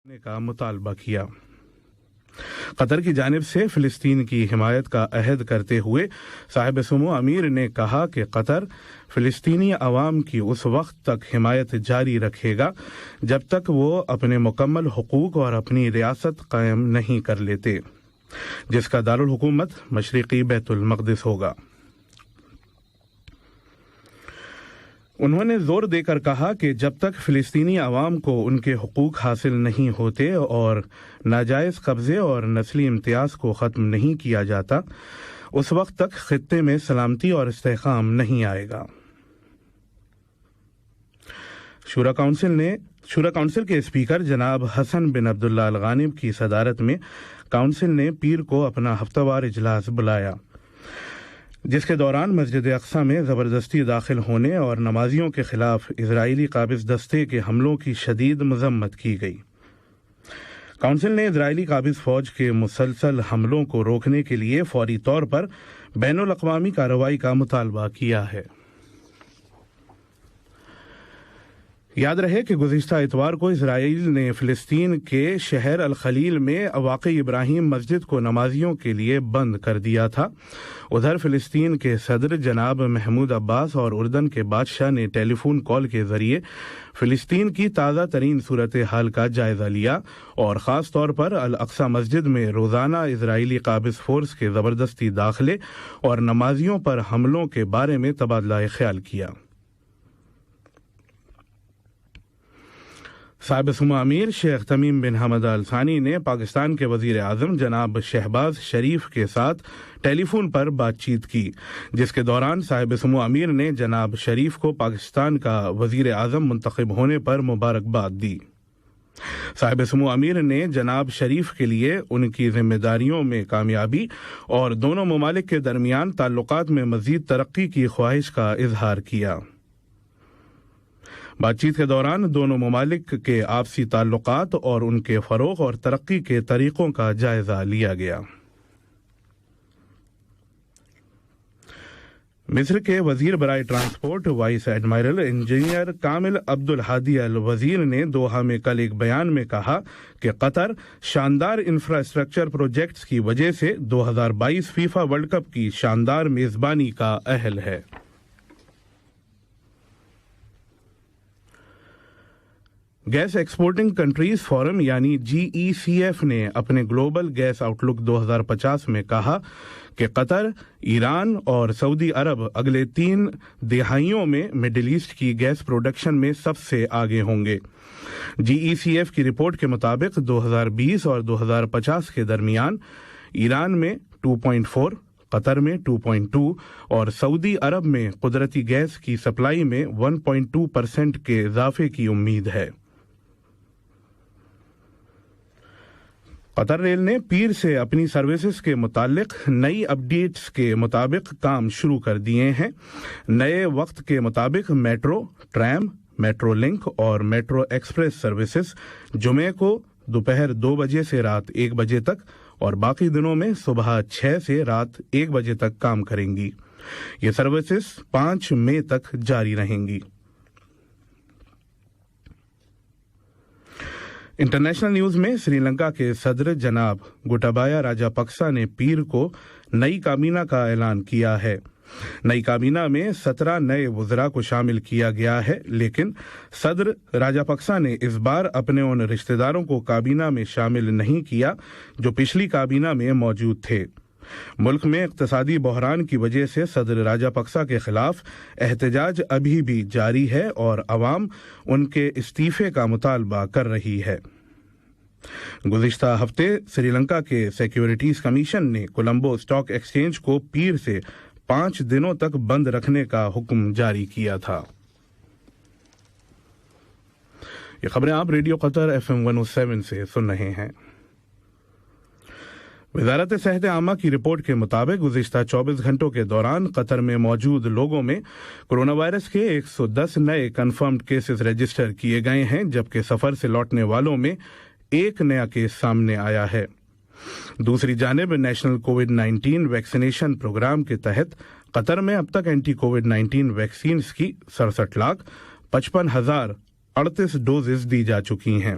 کا مطالبہ کیا۔ قطر کی جانب سے فلسطین کی حمایت کا عہد کرتے ہوئے صاحب سمو امیر نے کہا کہ قطر فلسطینی عوام کی اس وقت تک حمایت جاری رکھے گا جب تک وہ اپنے مکمل حقوق اور اپنی ریاست قائم نہیں کر لیتے، جس کا دارالحکومت مشرقی بیت المقدس ہوگا۔ انہوں نے زور دے کر کہا کہ جب تک فلسطینی عوام کو ان کے حقوق حاصل نہیں ہوتے اور ناجائز قبضے اور نسلی امتیاز کو ختم نہیں کیا جاتا، اس وقت تک خطے میں سلامتی اور استحکام نہیں آئے گا۔ شورا کونسل کے اسپیکر جناب حسن بن عبداللہ الغانم کی صدارت میں کونسل نے پیر کو اپنا ہفتہ وار اجلاس بلایا، جس کے دوران مسجد اقصی میں زبردستی داخل ہونے اور نمازیوں کے خلاف اسرائیلی قابض دستے کے حملوں کی شدید مذمت کی گئی۔ کونسل نے اسرائیلی قابض فوج کے مسلسل حملوں کو روکنے کے لیے فوری طور پر بین الاقوامی کارروائی کا مطالبہ کیا ہے۔ یاد رہے کہ گزشتہ اتوار کو اسرائیل نے فلسطین کے شہر الخلیل میں واقع ابراہیم مسجد کو نمازیوں کے لیے بند کر دیا تھا۔ ادھر فلسطین کے صدر جناب محمود عباس اور اردن کے بادشاہ نے ٹیلی فون کال کے ذریعے فلسطین کی تازہ ترین صورتحال کا جائزہ لیا اور خاص طور پر الاقصی مسجد میں روزانہ اسرائیلی قابض فورس کے زبردستی داخلے اور نمازیوں پر حملوں کے بارے میں تبادلہ خیال کیا۔ صاحب سمو امیر شیخ تمیم بن حمد آل ثانی نے پاکستان کے وزیر اعظم جناب شہباز شریف کے ساتھ ٹیلی فون پر بات چیت کی، جس کے دوران صاحب سمو امیر نے جناب شریف کو پاکستان کا وزیر اعظم منتخب ہونے پر مبارکباد دی۔ صاحب سمو امیر نے جناب شریف کے لیے ان کی ذمہ داریوں میں کامیابی اور دونوں ممالک کے درمیان تعلقات میں مزید ترقی کی خواہش کا اظہار کیا۔ بات چیت کے دوران دونوں ممالک کے آپسی تعلقات اور ان کے فروغ اور ترقی کے طریقوں کا جائزہ لیا گیا۔ مصر کے وزیر برائے ٹرانسپورٹ وائس ایڈمائرل انجینئر کامل عبد الحادی الوزیر نے دوحہ میں کل ایک بیان میں کہا کہ قطر شاندار انفراسٹرکچر پروجیکٹس کی وجہ سے 2022 فیفا ورلڈ کپ کی شاندار میزبانی کا اہل ہے۔ گیس ایکسپورٹنگ کنٹریز فورم یعنی GECF نے اپنے گلوبل گیس آؤٹ لک 2050 میں کہا کہ قطر، ایران اور سعودی عرب اگلے 3 دہائیوں میں مڈل ایسٹ کی گیس پروڈکشن میں سب سے آگے ہوں گے۔ GECF کی رپورٹ کے مطابق 2020 اور 2050 کے درمیان ایران میں 2.4، قطر میں 2.2 اور سعودی عرب میں قدرتی گیس کی سپلائی میں 1.2% کے اضافے کی امید ہے۔ قطر ریل نے پیر سے اپنی سروسز کے متعلق نئی اپڈیٹس کے مطابق کام شروع کر دیے ہیں۔ نئے وقت کے مطابق میٹرو، ٹرام، میٹرو لنک اور میٹرو ایکسپریس سروسز جمعے کو دوپہر 2 بجے سے رات 1 بجے تک اور باقی دنوں میں صبح 6 سے رات 1 بجے تک کام کریں گی۔ یہ سروسز 5 مئی تک جاری رہیں گی۔ انٹرنیشنل نیوز میں سری لنکا کے صدر جناب گوٹابایا راجاپکسا نے پیر کو نئی کابینہ کا اعلان کیا ہے۔ نئی کابینہ میں 17 نئے وزراء کو شامل کیا گیا ہے، لیکن صدر راجاپکسا نے اس بار اپنے ان رشتہ داروں کو کابینہ میں شامل نہیں کیا جو پچھلی کابینہ میں موجود تھے۔ ملک میں اقتصادی بحران کی وجہ سے صدر راجاپکسا کے خلاف احتجاج ابھی بھی جاری ہے اور عوام ان کے استعفے کا مطالبہ کر رہی ہے۔ گزشتہ ہفتے سری لنکا کے سیکیورٹیز کمیشن نے کولمبو اسٹاک ایکسچینج کو پیر سے 5 دنوں تک بند رکھنے کا حکم جاری کیا تھا۔ یہ خبریں آپ ریڈیو قطر FM 107 سے سن رہے ہیں۔ وزارت صحت عامہ کی رپورٹ کے مطابق گزشتہ 24 گھنٹوں کے دوران قطر میں موجود لوگوں میں کرونا وائرس کے 110 نئے کنفرمڈ کیسز رجسٹر کیے گئے ہیں، جبکہ سفر سے لوٹنے والوں میں 1 نیا کیس سامنے آیا ہے۔ دوسری جانب نیشنل کووڈ-19 ویکسینیشن پروگرام کے تحت قطر میں اب تک اینٹی کووڈ-19 ویکسینز کی 67,55,038 ڈوزز دی جا چکی ہیں۔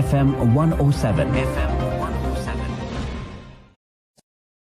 FM 107।